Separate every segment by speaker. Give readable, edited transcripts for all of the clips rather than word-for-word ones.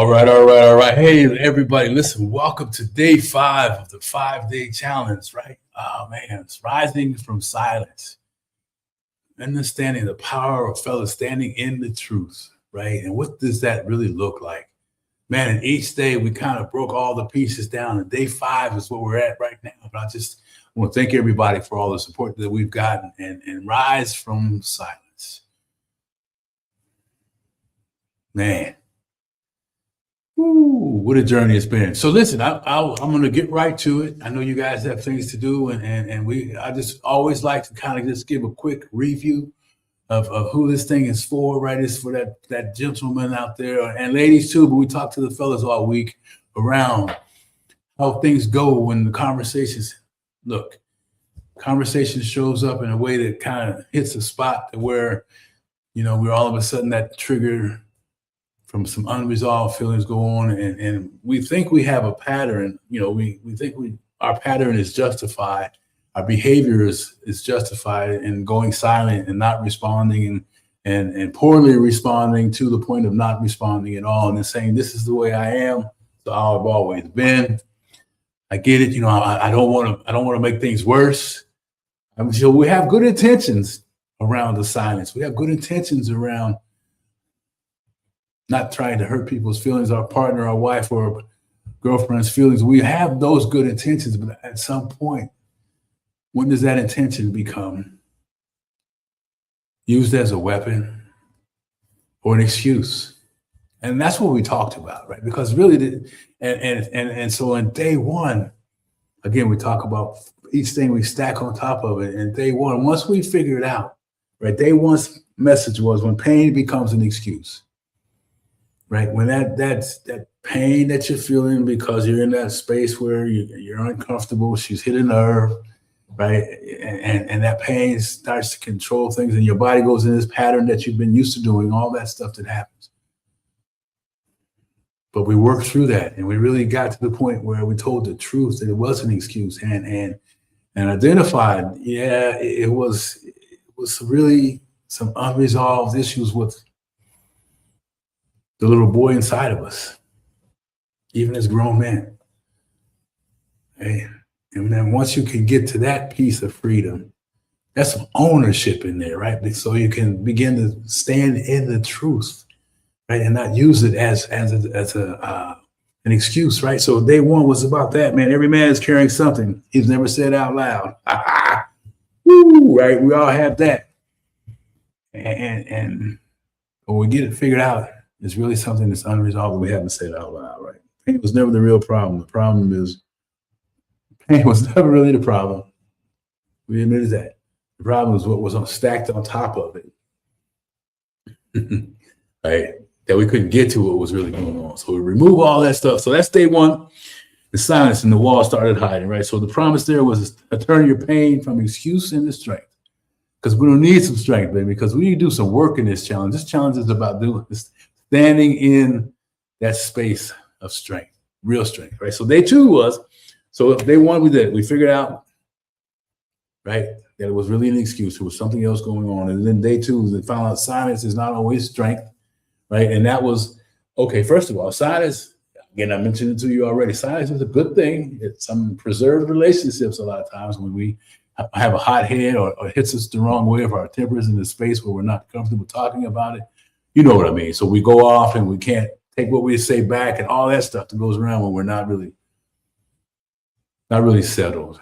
Speaker 1: All right, all right, all right. Hey, everybody, listen, welcome to day 5 of the 5-day challenge, right? Oh, man, it's rising from silence, understanding the power of fellow standing in the truth, right? And what does that really look like? Man, and each day we kind of broke all the pieces down, and day 5 is where we're at right now. But I just want to thank everybody for all the support that we've gotten and rise from silence. Man. Ooh, what a journey it's been. So listen, I'm going to get right to it. I know you guys have things to do, and I just always like to kind of just give a quick review of who this thing is for, right? It's for that gentleman out there and ladies too, but we talk to the fellas all week around how things go when the conversation shows up in a way that kind of hits a spot to where, we're all of a sudden that trigger from some unresolved feelings go on, and we think we have a pattern. We think our pattern is justified. Our behavior is justified in going silent and not responding and poorly responding to the point of not responding at all, and then saying, this is the way I am, so I've always been. I get it. I don't want to make things worse. We have good intentions around the silence. We have good intentions around not trying to hurt people's feelings, our partner, our wife, or girlfriend's feelings. We have those good intentions, but at some point, when does that intention become used as a weapon or an excuse? And that's what we talked about, right? Because really, and so in day 1, again, we talk about each thing we stack on top of it. And day 1, once we figure it out, right? Day 1's message was when pain becomes an excuse. Right, when that pain that you're feeling because you're in that space where you're uncomfortable, she's hit a nerve, right, and that pain starts to control things, and your body goes in this pattern that you've been used to doing, all that stuff that happens. But we worked through that, and we really got to the point where we told the truth that it was an excuse, and identified, it was really some unresolved issues with the little boy inside of us, even as grown men. Hey, and then once you can get to that piece of freedom, that's some ownership in there, right? So you can begin to stand in the truth, right, and not use it as an excuse, right? So day 1 was about that, man. Every man is carrying something he's never said out loud. Woo, right? We all have that, and when we get it figured out, it's really something that's unresolved that we haven't said out loud, right? Pain was never the real problem. The problem is pain was never really the problem. We admitted that. The problem is what was stacked on top of it, right? That we couldn't get to what was really going on. So we remove all that stuff. So that's day 1. The silence and the wall started hiding, right? So the promise there was to turn your pain from excuse into strength. Because we're going to need some strength, baby, because we need to do some work in this challenge. This challenge is about doing this. Standing in that space of strength, real strength, right? So day 2 was, so day 1 we did, we figured out, right, that it was really an excuse. There was something else going on. And then day 2, we found out silence is not always strength, right? And that was, okay, first of all, silence, again, I mentioned it to you already, silence is a good thing. It's some preserved relationships a lot of times when we have a hot head or hits us the wrong way, if our temper is in a space where we're not comfortable talking about it. You know what I mean? So we go off and we can't take what we say back and all that stuff that goes around when we're not really settled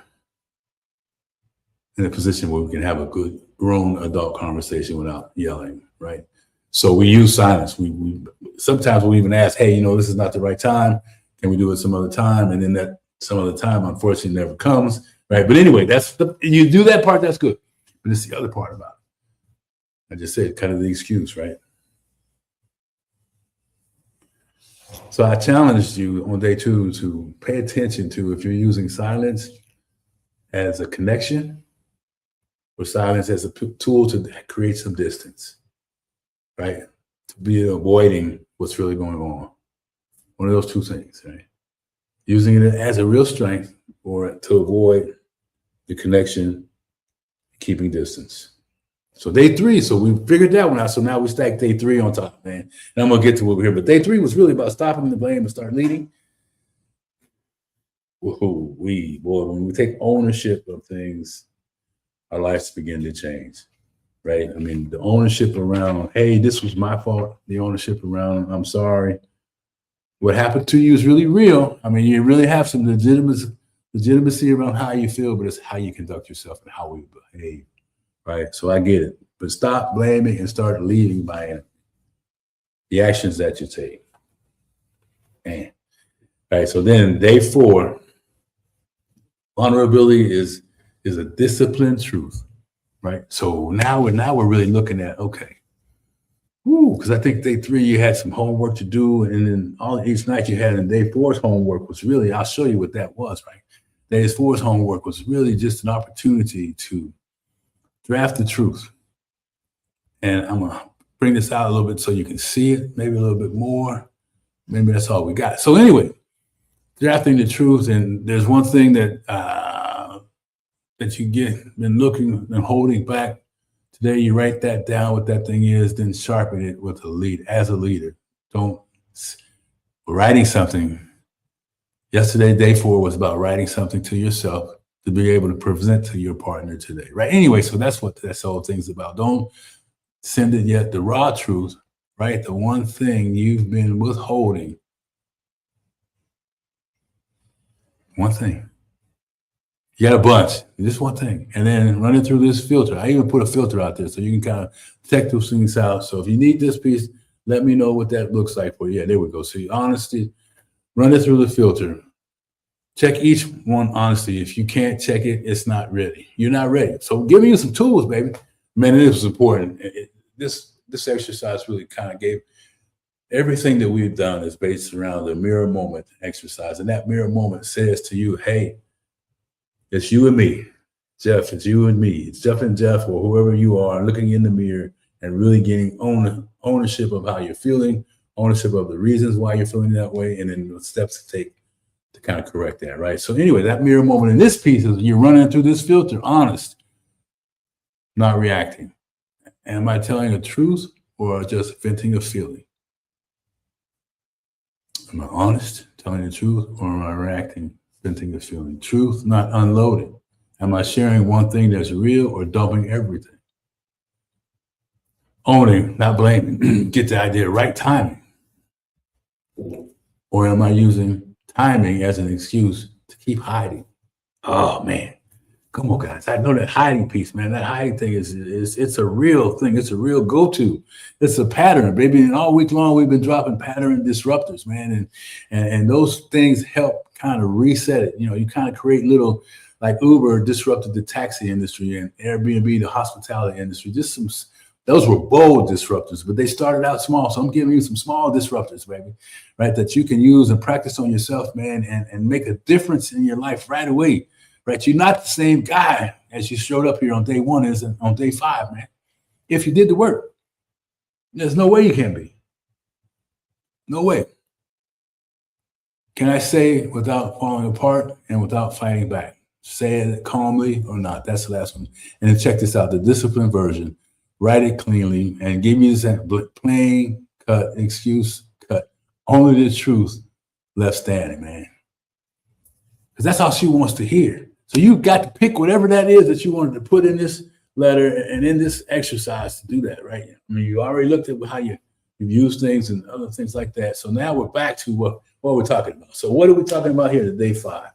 Speaker 1: in a position where we can have a good grown adult conversation without yelling, right? So we use silence. We sometimes we'll even ask, hey, this is not the right time. Can we do it some other time? And then that some other time, unfortunately, never comes, right? But anyway, you do that part, that's good. But it's the other part about it. I just said kind of the excuse, right? So I challenged you on day 2 to pay attention to if you're using silence as a connection or silence as a tool to create some distance, right? To be avoiding what's really going on. One of those 2 things, right? Using it as a real strength or to avoid the connection, keeping distance. So day 3, so we figured that one out. So now we stack day 3 on top, man. And I'm gonna get to over here. But day 3 was really about stopping the blame and start leading. Boy, when we take ownership of things, our lives begin to change, right? I mean, the ownership around, hey, this was my fault. The ownership around, I'm sorry. What happened to you is really real. I mean, you really have some legitimacy around how you feel, but it's how you conduct yourself and how we behave, right? So I get it. But stop blaming and start leading by the actions that you take. Man. All right, so then day 4, vulnerability is a disciplined truth, right? So now we're really looking at, okay, because I think day 3 you had some homework to do, and then each night you had, and day 4's homework was really, I'll show you what that was, right? Day 4's homework was really just an opportunity to draft the truth. And I'm gonna bring this out a little bit so you can see it, maybe a little bit more. Maybe that's all we got. So anyway, drafting the truth, and there's one thing that you been looking and holding back. Today, you write that down, what that thing is, then sharpen it with as a leader. Writing something. Yesterday, day 4 was about writing something to yourself to be able to present to your partner today, right? Anyway, so that's what this whole thing's about. Don't send it yet. The raw truth, right? The one thing you've been withholding. One thing. You got a bunch, just one thing. And then run it through this filter. I even put a filter out there so you can kind of check those things out. So if you need this piece, let me know what that looks like for you. Yeah, there we go. So honesty, run it through the filter. Check each one honestly. If you can't check it, it's not ready. You're not ready. So giving you some tools, baby. Man, it was important. This exercise really kind of gave everything that we've done is based around the mirror moment exercise. And that mirror moment says to you, hey, it's you and me. Jeff, it's you and me. It's Jeff and Jeff, or whoever you are, looking in the mirror and really getting ownership of how you're feeling, ownership of the reasons why you're feeling that way, and then the steps to take to kind of correct that, right? So anyway, that mirror moment in this piece is you're running through this filter, honest, not reacting. Am I telling a truth or just venting a feeling? Am I honest, telling the truth, or am I reacting, venting a feeling? Truth, not unloaded. Am I sharing one thing that's real or dumping everything? Owning, not blaming. Get the idea, right timing. Or am I using timing as an excuse to keep hiding? Oh man, come on guys. I know that hiding piece, man. That hiding thing it's a real thing. It's a real go-to. It's a pattern, baby. And all week long we've been dropping pattern disruptors, man. And those things help kind of reset it. You know, you kind of create little, like Uber disrupted the taxi industry and Airbnb, the hospitality industry. Those were bold disruptors, but they started out small. So I'm giving you some small disruptors, baby, right? That you can use and practice on yourself, man, and make a difference in your life right away, right? You're not the same guy as you showed up here on day 1 as on day 5, man. If you did the work, there's no way you can be. No way. Can I say without falling apart and without fighting back? Say it calmly or not. That's the last one. And then check this out, the disciplined version. Write it cleanly and give me this plain cut excuse cut. Only the truth left standing, man. Because that's all she wants to hear. So you got to pick whatever that is that you wanted to put in this letter and in this exercise to do that, right? I mean, you already looked at how you use things and other things like that. So now we're back to what we're talking about. So what are we talking about here to day 5?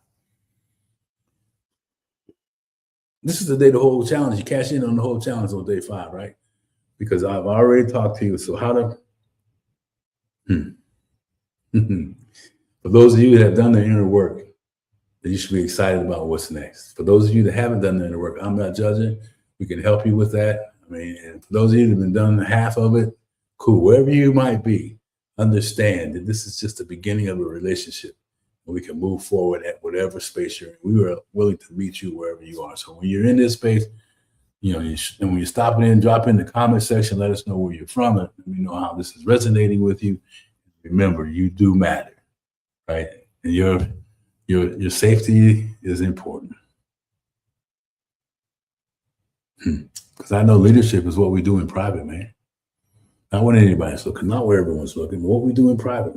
Speaker 1: This is the day the whole challenge. You cash in on the whole challenge on day 5, right? Because I've already talked to you. So how to, for those of you that have done the inner work, then you should be excited about what's next. For those of you that haven't done the inner work, I'm not judging. We can help you with that. I mean, and for those of you that have been done half of it, cool. Wherever you might be, understand that this is just the beginning of a relationship. We can move forward at whatever space you're in. We are willing to meet you wherever you are. So when you're in this space, you know, and when you're stopping in, drop in the comment section, let us know where you're from. And let me know how this is resonating with you. Remember, you do matter, right? And your safety is important. Because I know leadership is what we do in private, man. Not when anybody's looking, not where everyone's looking, but what we do in private.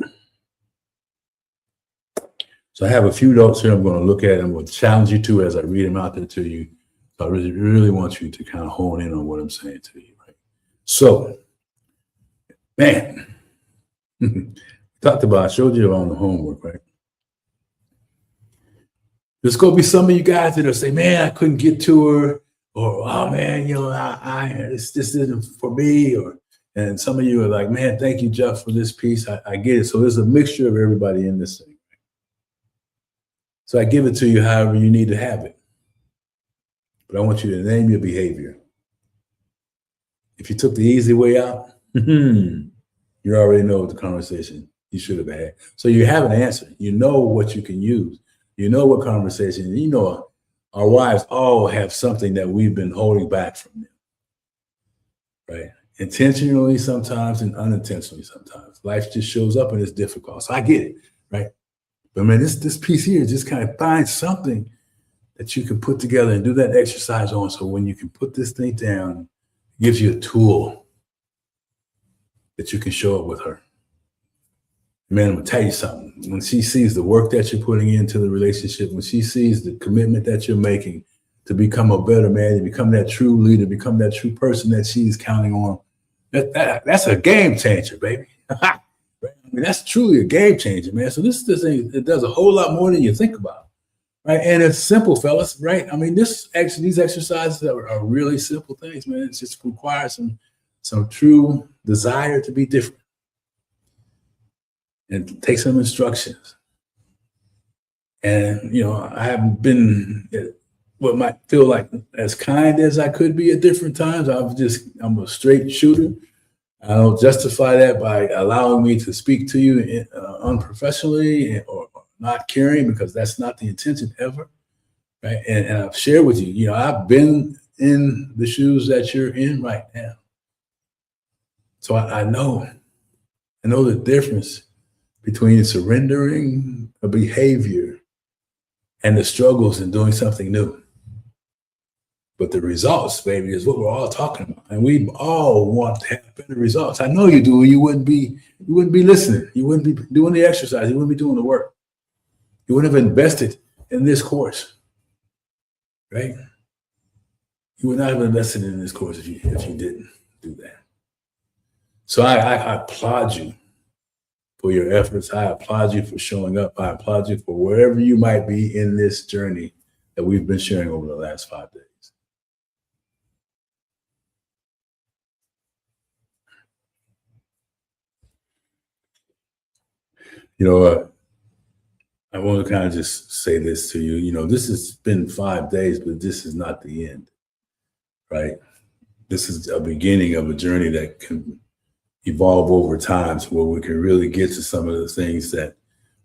Speaker 1: So I have a few notes here I'm going to look at and I'm going to challenge you to as I read them out there to you. So I really, really want you to kind of hone in on what I'm saying to you, right? So, man, talked about, I showed you on the homework, right? There's going to be some of you guys that will say, man, I couldn't get to her, or, oh man, you know, this isn't for me, and some of you are like, man, thank you, Jeff, for this piece. I get it. So there's a mixture of everybody in this thing. So I give it to you however you need to have it. But I want you to name your behavior. If you took the easy way out, you already know the conversation you should have had. So you have an answer. You know what you can use. You know what conversation. You know our wives all have something that we've been holding back from them, right? Intentionally sometimes and unintentionally sometimes. Life just shows up and it's difficult. So I get it, right? But man, this piece here just kind of finds something that you can put together and do that exercise on. So when you can put this thing down, it gives you a tool that you can show up with her. Man, I'm gonna tell you something. When she sees the work that you're putting into the relationship, when she sees the commitment that you're making to become a better man, to become that true leader, become that true person that she's counting on, that's a game changer, baby. I mean, that's truly a game changer, man. So this thing, it does a whole lot more than you think about, right? And it's simple, fellas, right? I mean, these exercises are really simple things, man. It just requires some true desire to be different. And take some instructions. And, you know, I haven't been what might feel like as kind as I could be at different times. I'm a straight shooter. I don't justify that by allowing me to speak to you unprofessionally or not caring, because that's not the intention ever, right? And I've shared with you, you know, I've been in the shoes that you're in right now. So I know the difference between surrendering a behavior and the struggles in doing something new. But the results, baby, is what we're all talking about. And we all want to have better results. I know you do. You wouldn't be listening. You wouldn't be doing the exercise. You wouldn't be doing the work. You wouldn't have invested in this course, right? You would not have invested in this course if you didn't do that. So I applaud you for your efforts. I applaud you for showing up. I applaud you for wherever you might be in this journey that we've been sharing over the last 5 days. You know, I want to kind of just say this to you. You know, this has been 5 days, but this is not the end, right? This is a beginning of a journey that can evolve over time to where we can really get to some of the things that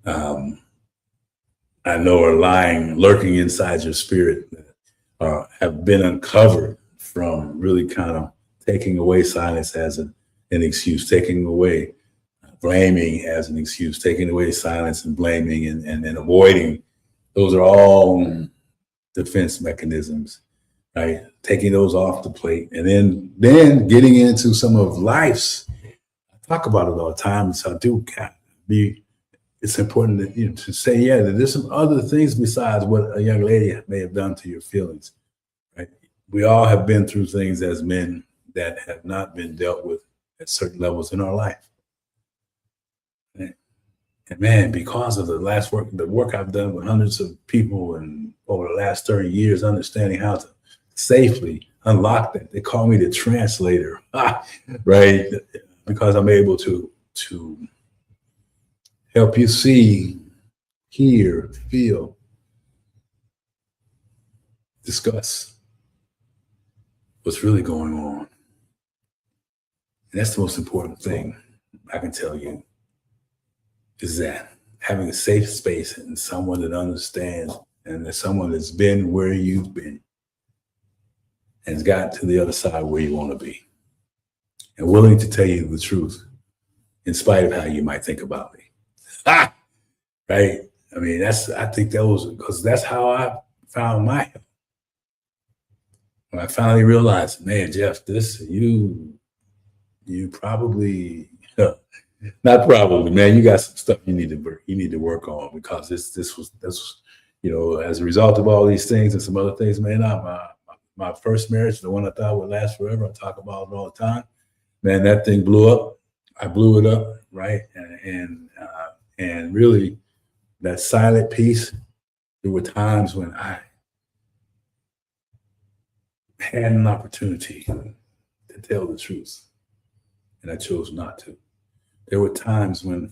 Speaker 1: I know are lurking inside your spirit, have been uncovered from really kind of taking away silence as an excuse, taking away blaming as an excuse, taking away silence and blaming and avoiding. Those are all defense mechanisms, right? Taking those off the plate and then getting into some of life's. Talk about it all the time. So I do it's important that, you know, to say, yeah, that there's some other things besides what a young lady may have done to your feelings, right? We all have been through things as men that have not been dealt with at certain levels in our life. And man, because of the work I've done with hundreds of people and over the last 30 years, understanding how to safely unlock that. They call me the translator, right? Because I'm able to help you see, hear, feel, discuss what's really going on. And that's the most important thing I can tell you, is that having a safe space and someone that understands and that someone that's been where you've been and has got to the other side where you want to be and willing to tell you the truth in spite of how you might think about me. Right? I mean, because that's how I found my help. when I finally realized, man, Jeff, this you probably not probably, man, you got some stuff you need to work on, because this was, as a result of all these things and some other things, man, my first marriage, the one I thought would last forever, I talk about it all the time, man, that thing blew up. I blew it up, right? And really, that silent piece, there were times when I had an opportunity to tell the truth, and I chose not to. There were times when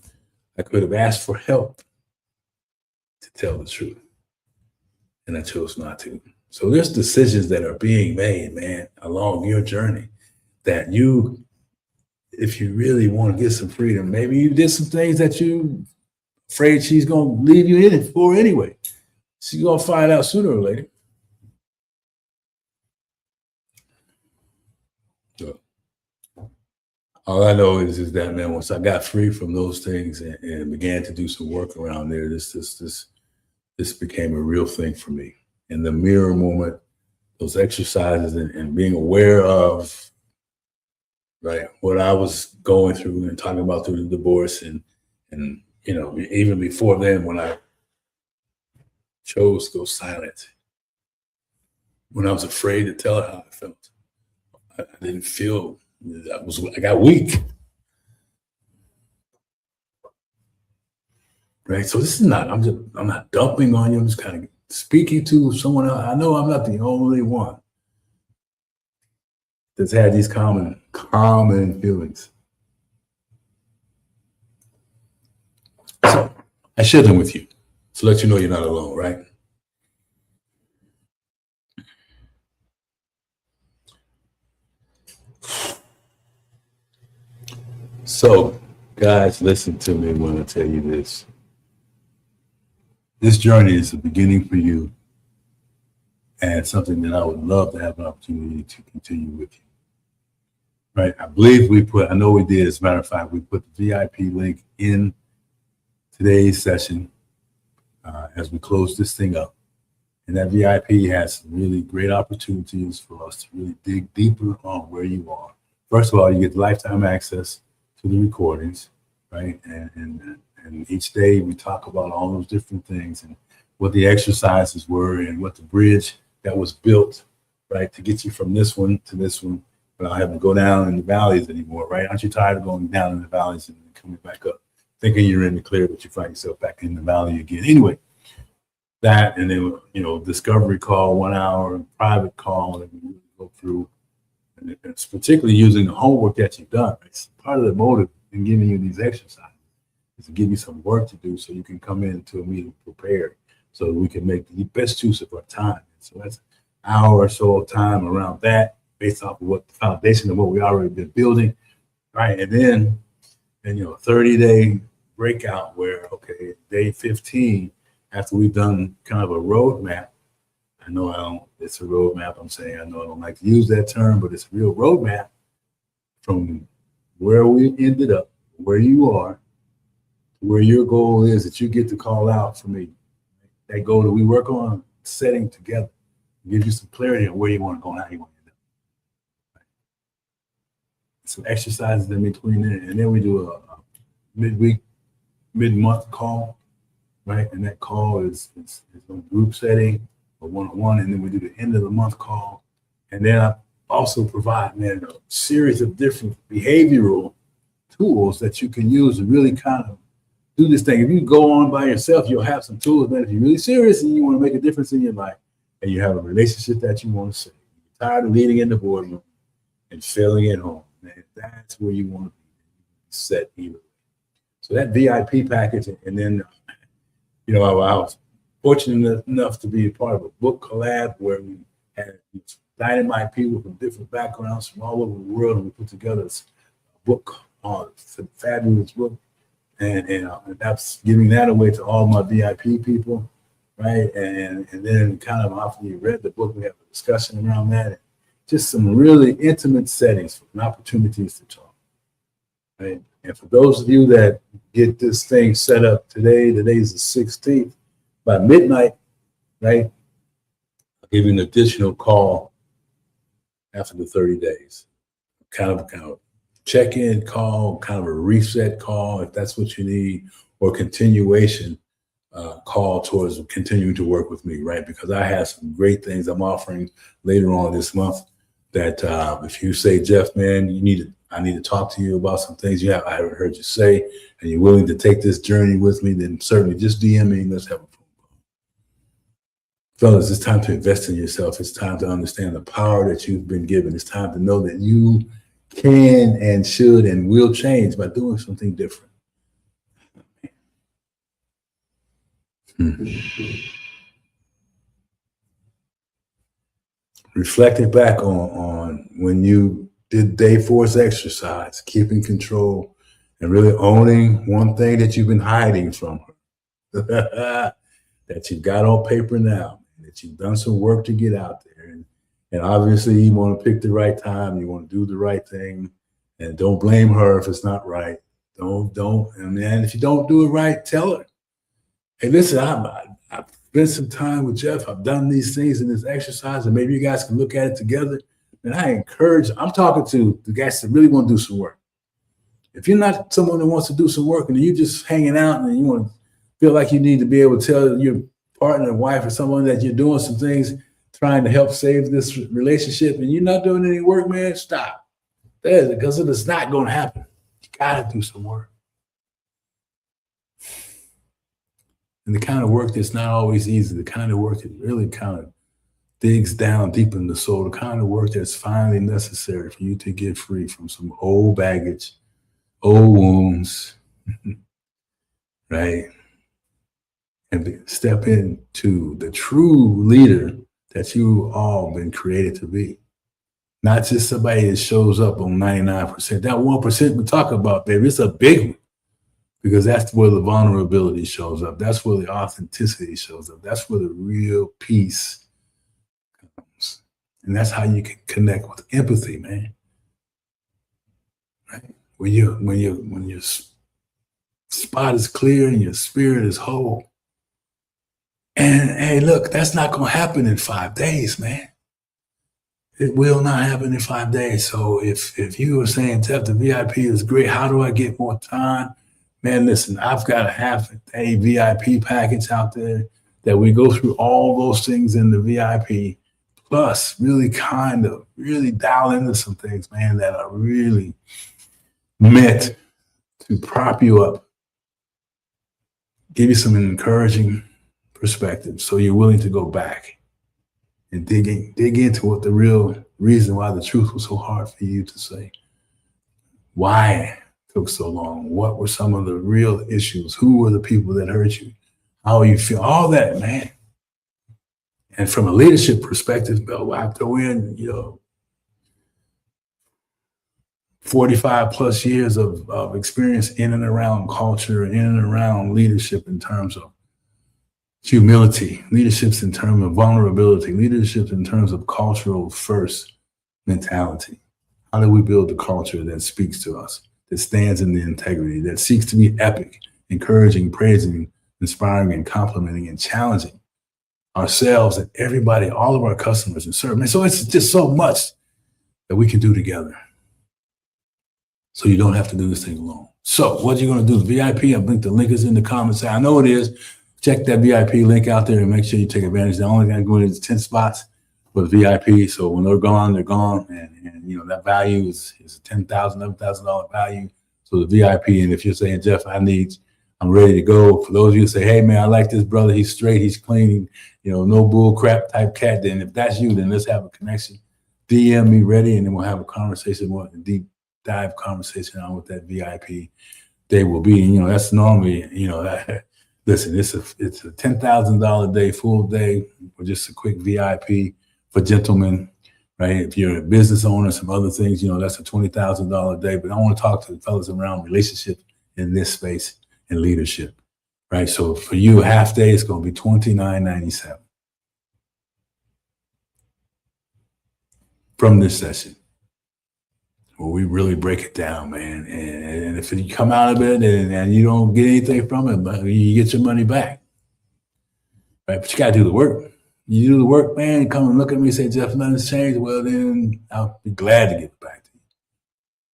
Speaker 1: I could have asked for help to tell the truth, and I chose not to. So there's decisions that are being made, man, along your journey that if you really want to get some freedom, maybe you did some things that you afraid she's going to leave you in it for anyway. She's going to find out sooner or later. So, all I know is that, man, once I got free from those things and began to do some work around there, this became a real thing for me. And the mirror moment, those exercises and being aware of, right, what I was going through and talking about through the divorce, and even before then, when I chose to go silent, when I was afraid to tell her how I felt, I didn't feel, I got weak. Right. So this is not, I'm not dumping on you. I'm just kind of speaking to someone else. I know I'm not the only one that's had these common feelings. So I share them with you to let you know you're not alone, right? So, guys, listen to me when I tell you this. This journey is the beginning for you, and something that I would love to have an opportunity to continue with you. Right? I believe I know we did, as a matter of fact, we put the VIP link in today's session as we close this thing up. And that VIP has some really great opportunities for us to really dig deeper on where you are. First of all, you get lifetime access to the recordings, right? And each day we talk about all those different things and what the exercises were and what the bridge that was built, right, to get you from this one to this one without having to go down in the valleys anymore, right? Aren't you tired of going down in the valleys and coming back up, thinking you're in the clear, but you find yourself back in the valley again? Anyway, that, and then, discovery call, 1 hour, private call that we really go through. And it's particularly using the homework that you've done. It's part of the motive in giving you these exercises is to give you some work to do so you can come into a meeting prepared so that we can make the best use of our time. So that's an hour or so of time around that based off of what the foundation of what we already been building, right? And then, 30-day breakout where, okay, day 15, after we've done kind of a roadmap. It's a roadmap. I'm saying, I know I don't like to use that term, but it's a real roadmap from where we ended up, where you are, where your goal is that you get to call out for me. That goal that we work on setting together gives you some clarity on where you want to go and how you want to end up. Right? Some exercises in between there, and then we do a midweek, mid-month call, right? And that call is a group setting, a one-on-one, and then we do the end of the month call. And then I also provide, man, a series of different behavioral tools that you can use to really kind of do this thing. If you go on by yourself, you'll have some tools, man. If you're really serious and you want to make a difference in your life and you have a relationship that you want to save, you're tired of leading in the boardroom and failing at home, man, that's where you want to be set either. So that VIP package, and then, I was fortunate enough to be a part of a book collab where we had dynamite people from different backgrounds from all over the world, and we put together a book, it's a fabulous book, and that's giving that away to all my VIP people, right? And then kind of after you read the book, we have a discussion around that, and just some really intimate settings and opportunities to talk, right? And for those of you that get this thing set up today's the 16th, by midnight, right, I'll give you an additional call after the 30 days. Kind of check-in call, kind of a reset call, if that's what you need, or continuation call towards continuing to work with me, right? Because I have some great things I'm offering later on this month that if you say, Jeff, man, I need to talk to you about some things I haven't heard you say, and you're willing to take this journey with me, then certainly just DM me and let's have a phone call. Fellas, it's time to invest in yourself. It's time to understand the power that you've been given. It's time to know that you can and should and will change by doing something different. Reflecting back on when you did day force exercise, keeping control and really owning one thing that you've been hiding from her, that you've got on paper now, that you've done some work to get out there. And obviously you want to pick the right time, you want to do the right thing, and don't blame her if it's not right. And if you don't do it right, tell her, hey, listen, I've spent some time with Jeff. I've done these things in this exercise, and maybe you guys can look at it together. And I'm talking to the guys that really want to do some work. If you're not someone that wants to do some work and you're just hanging out and you want to feel like you need to be able to tell your partner, wife, or someone that you're doing some things trying to help save this relationship and you're not doing any work, man, stop. Because it's not going to happen. You got to do some work. And the kind of work that's not always easy, the kind of work that really kind of digs down deep in the soul, the kind of work that's finally necessary for you to get free from some old baggage, old wounds, right? And step into the true leader that you all been created to be. Not just somebody that shows up on 99%. That 1% we talk about, baby, it's a big one. Because that's where the vulnerability shows up. That's where the authenticity shows up. That's where the real peace comes. And that's how you can connect with empathy, man. Right? When your spot is clear and your spirit is whole. And hey, look, that's not going to happen in 5 days, man. It will not happen in 5 days. So if you were saying, Jeff, the VIP is great, how do I get more time? Man, listen, I've got a half-a-day VIP package out there that we go through all those things in the VIP, plus really dial into some things, man, that are really meant to prop you up, give you some encouraging perspective so you're willing to go back and dig into what the real reason why the truth was so hard for you to say. Why took so long? What were some of the real issues? Who were the people that hurt you? How you feel? All that, man. And from a leadership perspective, I throw in, 45 plus years of experience in and around culture, in and around leadership in terms of humility, leaderships in terms of vulnerability, leadership in terms of cultural first mentality. How do we build a culture that speaks to us, that stands in the integrity, that seeks to be epic, encouraging, praising, inspiring, and complimenting, and challenging ourselves and everybody, all of our customers and serve. And so it's just so much that we can do together. So you don't have to do this thing alone. So what you're going to do is VIP. I think the link is in the comments. I know it is. Check that VIP link out there and make sure you take advantage. The only thing going is 10 spots for the VIP. So when they're gone, they're gone. And that value is a $10,000, $11,000 value. So the VIP, and if you're saying, Jeff, I'm ready to go. For those of you who say, hey man, I like this brother. He's straight, he's clean, no bull crap type cat. Then if that's you, then let's have a connection. DM me ready, and then we'll have a conversation, more deep dive conversation on what that VIP day will be. And that's normally, listen, it's a $10,000 day, full day, or just a quick VIP for gentlemen, right? If you're a business owner, some other things, that's a $20,000 day. But I want to talk to the fellas around relationships in this space and leadership, right? So for you, a half day, it's going to be $29.97 from this session, where we really break it down, man. And if you come out of it and you don't get anything from it, but you get your money back, right? But you got to do the work. You do the work, man, you come and look at me and say, Jeff, nothing's changed. Well, then I'll be glad to get back to you.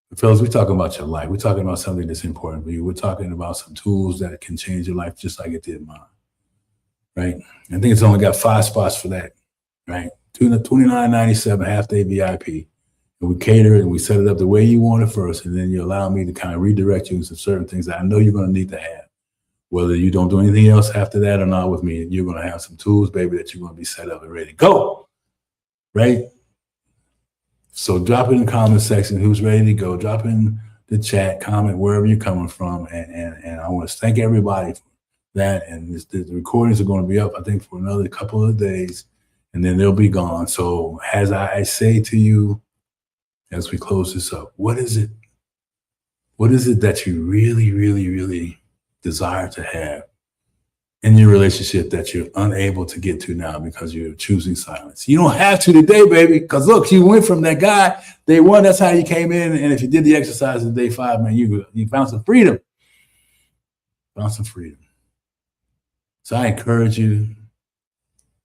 Speaker 1: But fellas, we're talking about your life. We're talking about something that's important for you. We're talking about some tools that can change your life just like it did mine, right? I think it's only got 5 spots for that, right? $29.97 half-day VIP. And we cater it and we set it up the way you want it first. And then you allow me to kind of redirect you into certain things that I know you're going to need to have. Whether you don't do anything else after that or not with me, you're going to have some tools, baby, that you're going to be set up and ready to go, right? So drop it in the comment section who's ready to go. Drop in the chat, comment wherever you're coming from. And I want to thank everybody for that. And the recordings are going to be up, I think, for another couple of days. And then they'll be gone. So as I say to you, as we close this up, what is it? What is it that you really, really, really desire to have in your relationship that you're unable to get to now because you're choosing silence? You don't have to today, baby, because look, you went from that guy day 1, that's how you came in, and if you did the exercise in day 5, man, you found some freedom. Found some freedom. So I encourage you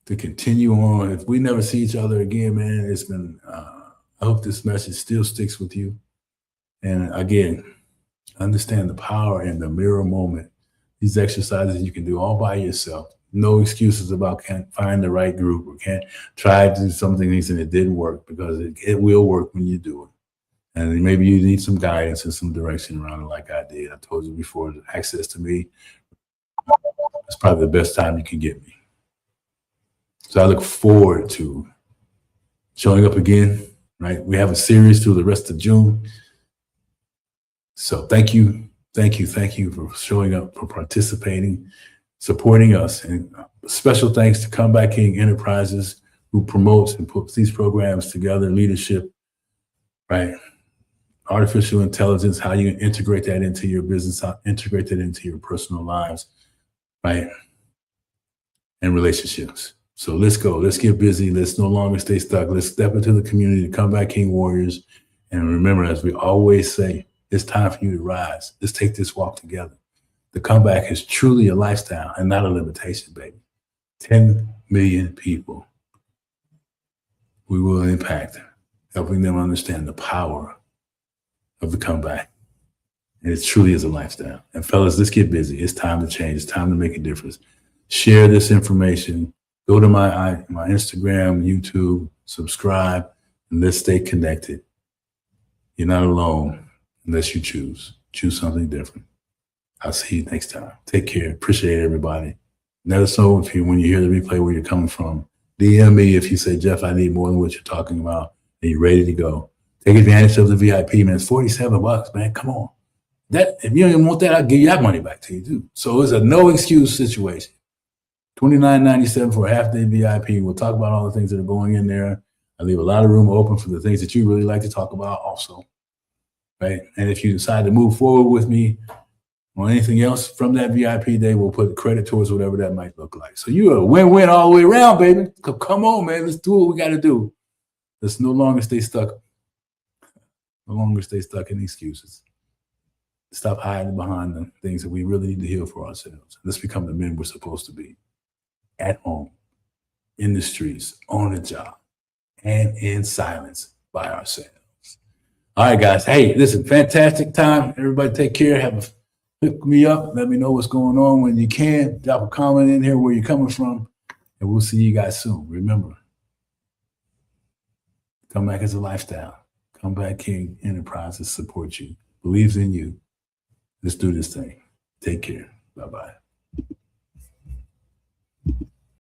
Speaker 1: to continue on. If we never see each other again, man, it's been, I hope this message still sticks with you. And again, understand the power in the mirror moment. These exercises you can do all by yourself. No excuses about can't find the right group or can't try to do something and it didn't work, because it will work when you do it. And maybe you need some guidance and some direction around it like I did. I told you before, access to me, that's probably the best time you can get me. So I look forward to showing up again, right? We have a series through the rest of June. So thank you for showing up, for participating, supporting us. And special thanks to Comeback King Enterprises, who promotes and puts these programs together, leadership, right? Artificial intelligence, how you integrate that into your business, how integrate that into your personal lives, right? And relationships. So let's go. Let's get busy. Let's no longer stay stuck. Let's step into the community, Comeback King Warriors. And remember, as we always say, it's time for you to rise. Let's take this walk together. The comeback is truly a lifestyle and not a limitation, baby. 10 million people we will impact, helping them understand the power of the comeback. And it truly is a lifestyle. And fellas, let's get busy. It's time to change. It's time to make a difference. Share this information. Go to my Instagram, YouTube, subscribe, and let's stay connected. You're not alone unless you choose. Choose something different. I'll see you next time. Take care. Appreciate everybody. Let us know if when you hear the replay where you're coming from. DM me if you say, Jeff, I need more than what you're talking about, and you're ready to go. Take advantage of the VIP, man. It's $47, man. Come on. That if you don't even want that, I'll give you that money back to you too. So it's a no excuse situation. $29.97 for a half-day VIP. We'll talk about all the things that are going in there. I leave a lot of room open for the things that you really like to talk about also, right? And if you decide to move forward with me on anything else from that VIP day, we'll put credit towards whatever that might look like. So you're a win-win all the way around, baby. Come on, man. Let's do what we got to do. Let's no longer stay stuck. No longer stay stuck in excuses. Stop hiding behind the things that we really need to heal for ourselves. Let's become the men we're supposed to be. At home, in the streets, on the job, and in silence by ourselves. All right, guys. Hey, listen, fantastic time. Everybody take care. Hook me up. Let me know what's going on when you can. Drop a comment in here where you're coming from, and we'll see you guys soon. Remember, Comeback is a lifestyle. Comeback King Enterprises support you, believes in you. Let's do this thing. Take care. Bye-bye.